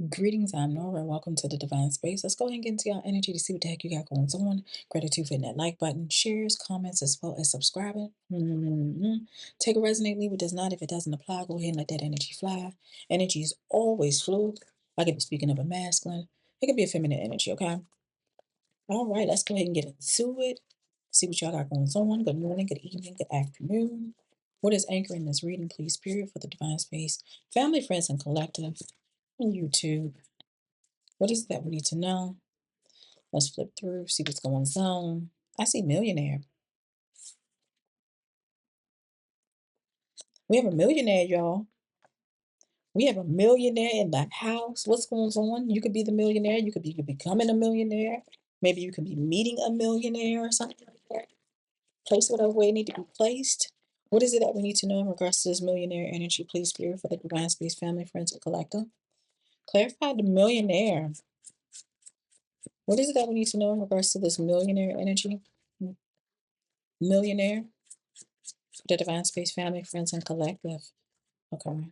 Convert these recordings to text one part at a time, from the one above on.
Greetings, I'm Nora. Welcome to the Divine Space. Let's go ahead and get into your energy to see what the heck you got going on. Gratitude for hitting that like button, shares, comments, as well as subscribing. Take a resonate, leave it does not. If it doesn't apply, go ahead and let that energy fly. Energy is always fluid. I could be speaking of a masculine. It could be a feminine energy, okay? All right, let's go ahead and get into it. See what y'all got going on. Good morning, good evening, good afternoon. What is anchoring this reading, please, Spirit, for the Divine Space? Family, friends, and collective on YouTube. What is it that we need to know? Let's flip through, see what's going on. I see millionaire. We have a millionaire, y'all. We have a millionaire in the house. What's going on? You could be the millionaire. You could be becoming a millionaire. Maybe you could be meeting a millionaire or something like that. Place whatever way it need to be placed. What is it that we need to know in regards to this millionaire energy, please, Spirit, for the Divine Space family, friends, and collective? Clarify the millionaire. What is it that we need to know in regards to this millionaire energy? Millionaire. The Divine Space family, friends, and collective. Okay.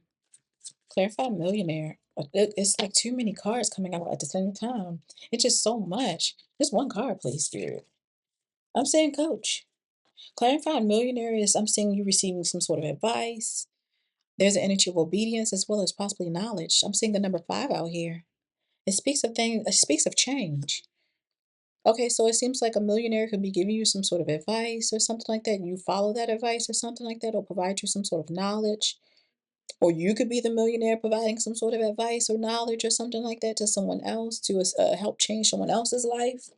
Clarify millionaire. It's like too many cards coming out at the same time. It's just so much. Just one card, please, Spirit. I'm saying coach. Clarify millionaire is I'm seeing you receiving some sort of advice. There's an energy of obedience as well as possibly knowledge. I'm seeing the number 5 out here. It speaks of things, it speaks of change. Okay, so it seems like a millionaire could be giving you some sort of advice or something like that. You follow that advice or something like that, or provide you some sort of knowledge. Or you could be the millionaire providing some sort of advice or knowledge or something like that to someone else to help change someone else's life.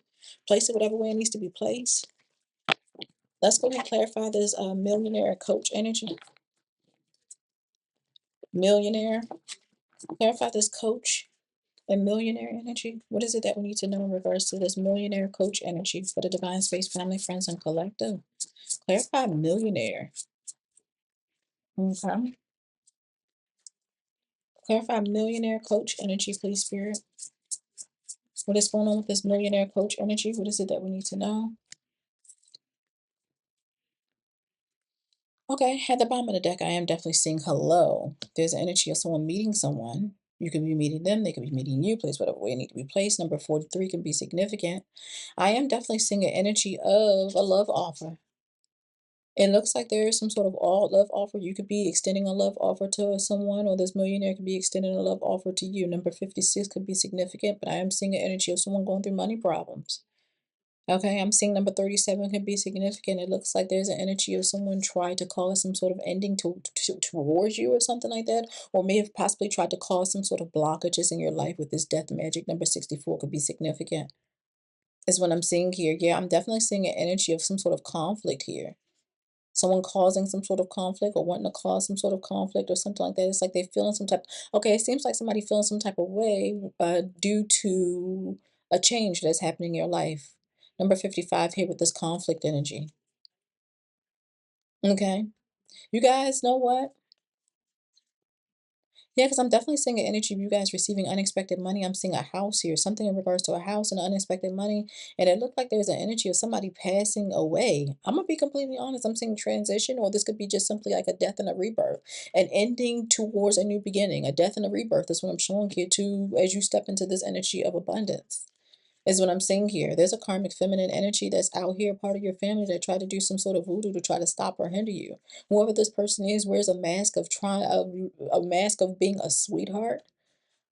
Place it whatever way it needs to be placed. Let's go ahead and clarify this millionaire coach energy. Millionaire. Clarify this coach and millionaire energy. What is it that we need to know in regards to this millionaire coach energy for the Divine Space family, friends, and collective? Clarify millionaire. Okay. Clarify millionaire coach energy, please, Spirit. What is going on with this millionaire coach energy? What is it that we need to know? Okay, at the bottom of the deck, I am definitely seeing hello. There's an energy of someone meeting someone. You could be meeting them, they could be meeting you. Place whatever way it need to be placed. Number 43 can be significant. I am definitely seeing an energy of a love offer. It looks like there is some sort of all love offer. You could be extending a love offer to someone, or this millionaire could be extending a love offer to you. Number 56 could be significant, but I am seeing an energy of someone going through money problems. Okay, I'm seeing number 37 can be significant. It looks like there's an energy of someone tried to cause some sort of ending towards you or something like that, or may have possibly tried to cause some sort of blockages in your life with this death magic. Number 64 could be significant, is what I'm seeing here. Yeah, I'm definitely seeing an energy of some sort of conflict here. Someone causing some sort of conflict or wanting to cause some sort of conflict or something like that. It's like they're feeling some type. Okay, it seems like somebody feeling some type of way due to a change that's happening in your life. Number 55 here with this conflict energy. Okay, you guys know what? Yeah, because I'm definitely seeing an energy of you guys receiving unexpected money. I'm seeing a house here, something in regards to a house and unexpected money. And it looked like there's an energy of somebody passing away. I'm going to be completely honest. I'm seeing transition, or this could be just simply like a death and a rebirth, an ending towards a new beginning. A death and a rebirth is what I'm showing here too as you step into this energy of abundance. Is what I'm seeing here. There's a karmic feminine energy that's out here, part of your family, that tried to do some sort of voodoo to try to stop or hinder you. Whoever this person is wears a mask of a mask of being a sweetheart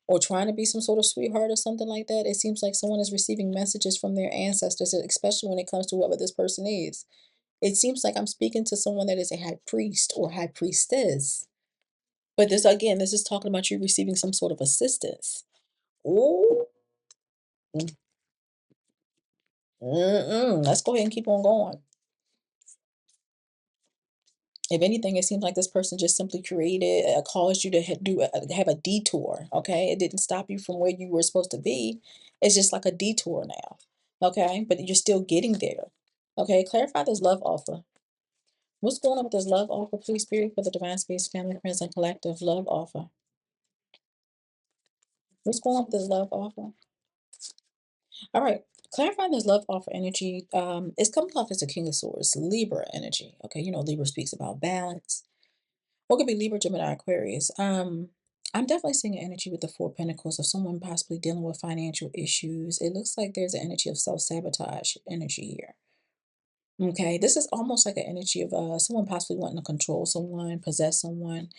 or trying to be some sort of sweetheart or something like that. It seems like someone is receiving messages from their ancestors, especially when it comes to whoever this person is. It seems like I'm speaking to someone that is a high priest or high priestess. But this again, this is talking about you receiving some sort of assistance. Ooh. Let's go ahead and keep on going. If anything, it seems like this person just simply created, caused you to have a detour. Okay, it didn't stop you from where you were supposed to be. It's just like a detour now. Okay, but you're still getting there. Okay, clarify this love offer. What's going on with this love offer, please, Spirit, for the Divine Space family, friends, and collective love offer? What's going on with this love offer? All right, clarifying this love offer energy. It's coming off as a King of Swords, Libra energy. Okay, you know Libra speaks about balance. What could be Libra, Gemini, Aquarius? I'm definitely seeing an energy with the Four Pentacles of someone possibly dealing with financial issues. It looks like there's an energy of self-sabotage energy here. Okay, this is almost like an energy of someone possibly wanting to control someone, possess someone.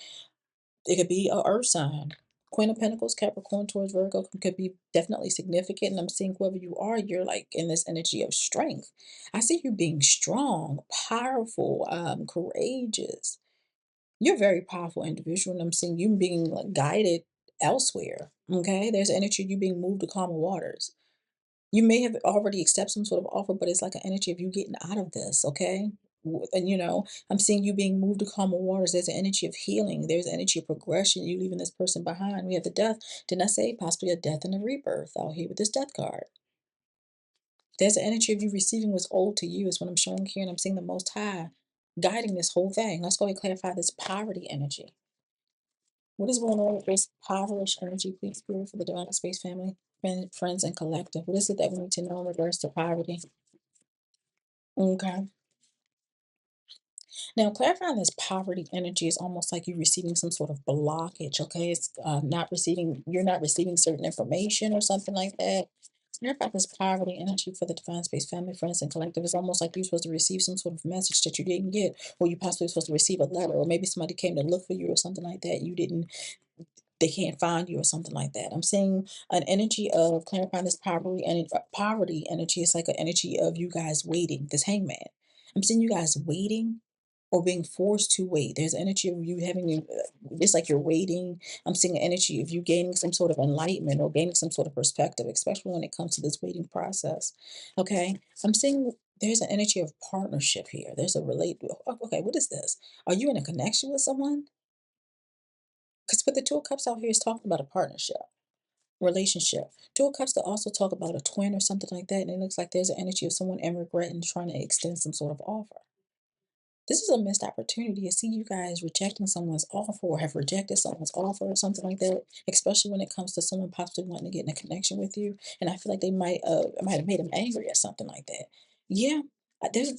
It could be a earth sign. Queen of Pentacles, Capricorn, Taurus, Virgo could be definitely significant. And I'm seeing whoever you are, you're like in this energy of strength. I see you being strong, powerful, courageous. You're a very powerful individual, and I'm seeing you being like guided elsewhere. Okay, there's energy of you being moved to calmer waters. You may have already accepted some sort of offer, but it's like an energy of you getting out of this, okay? And I'm seeing you being moved to calmer waters. There's an energy of healing. There's an energy of progression. You leaving this person behind. We have the death. Didn't I say possibly a death and a rebirth out here with this death card? There's an energy of you receiving what's old to you is what I'm showing here, and I'm seeing the Most High guiding this whole thing. Let's go ahead and clarify this poverty energy. What is going on with this poverish energy, please, Spirit, for the Divine Space family, friends, and collective? What is it that we need to know in regards to poverty? Okay. Now, clarifying this poverty energy is almost like you receiving some sort of blockage. Okay, it's you're not receiving certain information or something like that. Clarify this poverty energy for the Divine Space family, friends, and collective. It's almost like you're supposed to receive some sort of message that you didn't get, or you possibly supposed to receive a letter, or maybe somebody came to look for you or something like that. You didn't they can't find you or something like that. I'm seeing an energy of clarifying this poverty energy. It's like an energy of you guys waiting, this hangman. I'm seeing you guys waiting or being forced to wait. There's energy of you it's like you're waiting. I'm seeing an energy of you gaining some sort of enlightenment or gaining some sort of perspective, especially when it comes to this waiting process. Okay. I'm seeing there's an energy of partnership here. There's a okay, what is this? Are you in a connection with someone? Because with the Two of Cups out here is talking about a partnership, relationship. Two of Cups could also talk about a twin or something like that. And it looks like there's an energy of someone in regret and trying to extend some sort of offer. This is a missed opportunity to see you guys rejecting someone's offer or have rejected someone's offer or something like that, especially when it comes to someone possibly wanting to get in a connection with you. And I feel like they might have made them angry or something like that. Yeah. This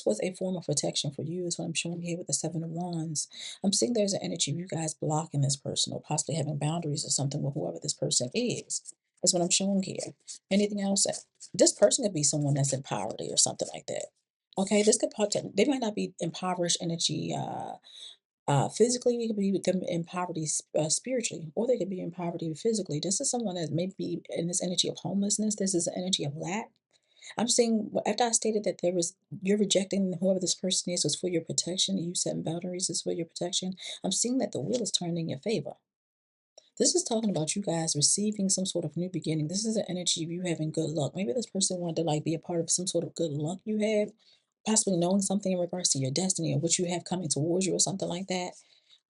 was a form of protection for you, is what I'm showing here with the Seven of Wands. I'm seeing there's an energy of you guys blocking this person or possibly having boundaries or something with whoever this person is. That's what I'm showing here. Anything else? This person could be someone that's in poverty or something like that. Okay, this could they might not be impoverished energy physically, they could be become in poverty spiritually, or they could be in poverty physically. This is someone that may be in this energy of homelessness. This is an energy of lack. I'm seeing after I stated that you're rejecting whoever this person is was for your protection. You setting boundaries is for your protection. I'm seeing that the wheel is turning in your favor. This is talking about you guys receiving some sort of new beginning. This is an energy of you having good luck. Maybe this person wanted to like be a part of some sort of good luck you have, possibly knowing something in regards to your destiny or what you have coming towards you or something like that.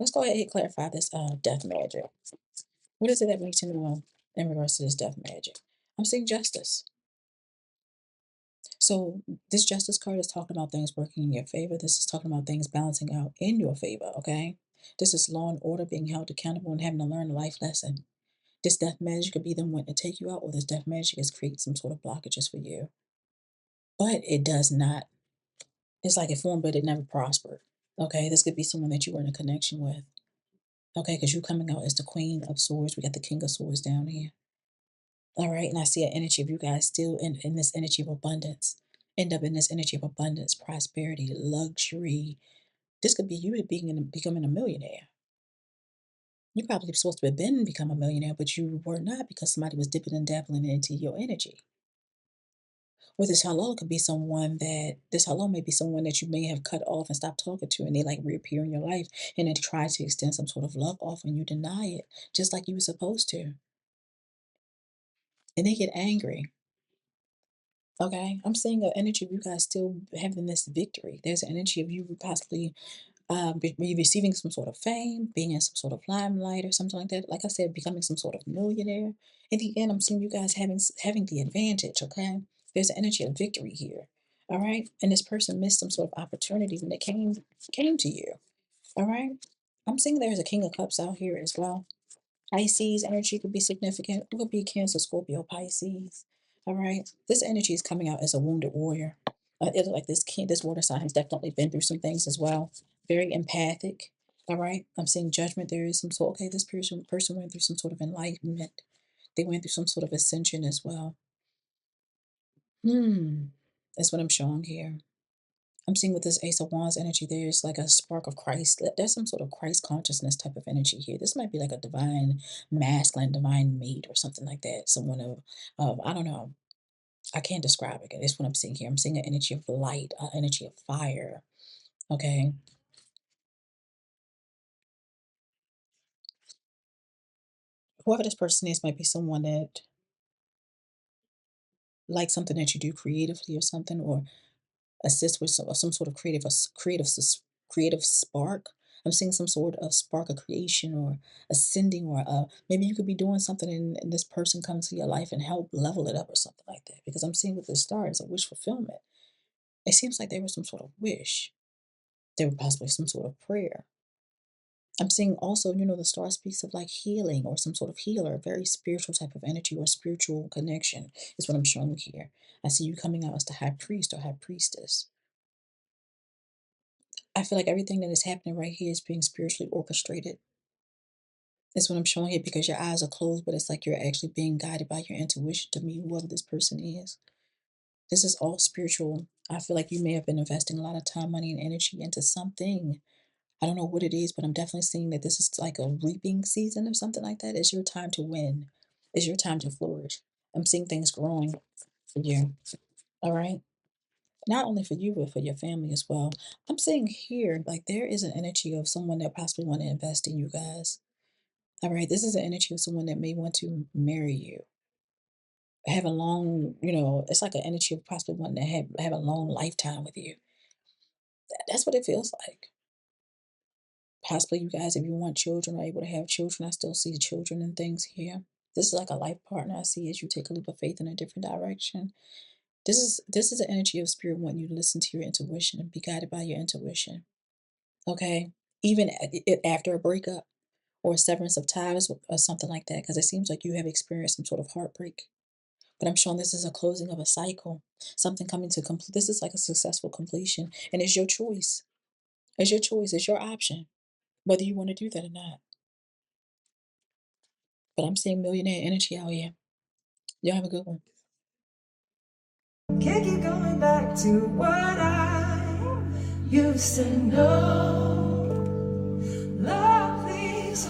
Let's go ahead and clarify this death magic. What is it that makes you know in regards to this death magic? I'm seeing justice. So this justice card is talking about things working in your favor. This is talking about things balancing out in your favor, okay? This is law and order, being held accountable and having to learn a life lesson. This death magic could be them wanting to take you out, or this death magic is creating some sort of blockages for you. But it does not, it's like it formed, but it never prospered. Okay, this could be someone that you were in a connection with. Okay, because you coming out as the Queen of Swords. We got the King of Swords down here. All right, and I see an energy of you guys still in this energy of abundance. End up in this energy of abundance, prosperity, luxury. This could be you becoming a millionaire. You probably supposed to have been become a millionaire, but you were not because somebody was dipping and dabbling into your energy. Or this hello may be someone that you may have cut off and stopped talking to, and they like reappear in your life and then try to extend some sort of love off and you deny it, just like you were supposed to. And they get angry. Okay. I'm seeing an energy of you guys still having this victory. There's an energy of you possibly receiving some sort of fame, being in some sort of limelight or something like that. Like I said, becoming some sort of millionaire. In the end, I'm seeing you guys having the advantage. Okay, there's an energy of victory here. All right, and this person missed some sort of opportunity when it came to you. All right, I'm seeing there's a King of Cups out here as well. Pisces energy could be significant. It could be Cancer, Scorpio, Pisces. All right. This energy is coming out as a wounded warrior. It looks like this water sign has definitely been through some things as well. Very empathic. All right. I'm seeing judgment. There is some sort, okay, this person went through some sort of enlightenment. They went through some sort of ascension as well. Hmm. That's what I'm showing here. I'm seeing with this Ace of Wands energy, there's like a spark of Christ. There's some sort of Christ consciousness type of energy here. This might be like a divine masculine, divine mate or something like that. Someone of I don't know. I can't describe it. It's what I'm seeing here. I'm seeing an energy of light, an energy of fire. Okay. Whoever this person is might be someone that likes something that you do creatively or something, or assist with some sort of creative spark. I'm seeing some sort of spark of creation or ascending, or maybe you could be doing something and this person comes to your life and help level it up or something like that. Because I'm seeing with the stars a wish fulfillment. It seems like there was some sort of wish. There was possibly some sort of prayer. I'm seeing also, the star speaks of like healing or some sort of healer, a very spiritual type of energy or spiritual connection is what I'm showing here. I see you coming out as the high priest or high priestess. I feel like everything that is happening right here is being spiritually orchestrated. That's what I'm showing here because your eyes are closed, but it's like you're actually being guided by your intuition to meet whoever this person is. This is all spiritual. I feel like you may have been investing a lot of time, money, and energy into something. I don't know what it is, but I'm definitely seeing that this is like a reaping season or something like that. It's your time to win. It's your time to flourish. I'm seeing things growing for you. All right. Not only for you, but for your family as well. I'm seeing here, like there is an energy of someone that possibly want to invest in you guys. All right, this is an energy of someone that may want to marry you, have a long, it's like an energy of possibly wanting to have a long lifetime with you. That's what it feels like. Possibly you guys, if you want children, are able to have children. I still see children and things here. This is like a life partner I see as you take a leap of faith in a different direction. This is an energy of spirit wanting you to listen to your intuition and be guided by your intuition. Okay, even after a breakup or a severance of ties or something like that, because it seems like you have experienced some sort of heartbreak. But I'm showing this is a closing of a cycle, something coming to complete. This is like a successful completion, and it's your choice. It's your choice. It's your option, whether you want to do that or not. But I'm seeing millionaire energy out here. Y'all have a good one. Can't keep going back to what I used to know. Love these